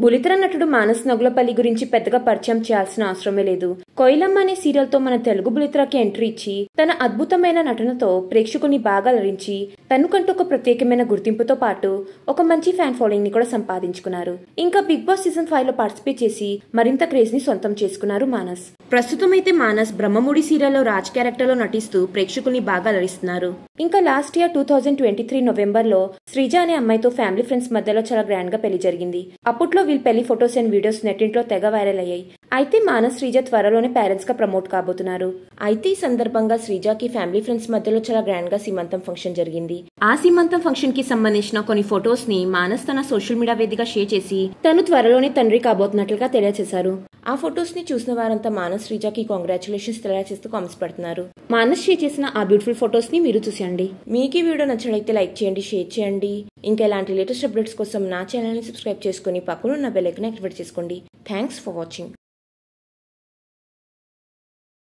బులితెర నటుడు మానస్ నగులపల్లి గురించి పెద్దగా పరిచయం చేయాల్సిన అవసరమే లేదు. కోయిలమ్మ అనే సీరియల్ తో మన తెలుగు బులితెరకి ఎంట్రీ ఇచ్చి తన అద్భుతమైన నటనతో ప్రేక్షకుని బాగా అలరించి తనకంటూ ఒక ప్రత్యేకమైన గుర్తింపుతో పాటు ఒక మంచి ఫ్యాన్ ఫాలోయింగ్ ని కూడా సంపాదించుకున్నారు. ఇంకా బిగ్ బాస్ సీజన్ 5 లో పార్టిసిపేట్ చేసి మరింత క్రేజ్ ని సొంతం చేసుకున్నారు మానస్. ప్రస్తుతం అయితే మానస్ బ్రహ్మముడి సీరియల్లో రాజ్ క్యారెక్టర్ లో నటిస్తూ ప్రేక్షకుల్ని బాగా అలరిస్తున్నారు. ఇంకా లాస్ట్ ఇయర్ 2023 నవంబర్ లో శ్రీజ అనే అమ్మాయితో ఫ్యామిలీ ఫ్రెండ్స్ మధ్యలో చాలా గ్రాండ్ గా పెళ్లి జరిగింది. అప్పట్లో వీళ్ళ పెళ్లి ఫొటోస్ అండ్ వీడియోస్ నెట్టింట్లో తెగ వైరల్ అయ్యాయి. అయితే మానస్ శ్రీజ త్వరలోనే పేరెంట్స్ గా ప్రమోట్ కాబోతున్నారు. అయితే ఈ సందర్భంగా శ్రీజకి ఫ్యామిలీ ఫ్రెండ్స్ మధ్యలో చాలా గ్రాండ్ గా సీమంతం ఫంక్షన్ జరిగింది. ఆ సీమంతం ఫంక్షన్ కి సంబంధించిన కొన్ని ఫొటోస్ ని మానస్ తన సోషల్ మీడియా వేదికగా షేర్ చేసి తను త్వరలోనే తండ్రి కాబోతున్నట్లుగా తెలియజేశారు. ఆ ఫొటోస్ ని చూసిన వారంతా మానస్ శ్రీజకి కాంగ్రాచులేషన్స్ తెలియజేస్తూ కామెంట్స్ పెడుతున్నారు. మానస్ షేర్ చేసిన ఆ బ్యూటిఫుల్ ఫొటోస్ ని మీరు చూసేయండి. మీకు ఈ వీడియో నచ్చినట్లయితే లైక్ చేయండి, షేర్ చేయండి. ఇంకా ఇలాంటి లేటెస్ట్ అప్డేట్స్ కోసం నా ఛానల్ ని సబ్స్క్రైబ్ చేసుకుని పక్కన ఉన్న బెల్ ఐకాన్ యాక్టివేట్ చేసుకోండి. Thanks for watching.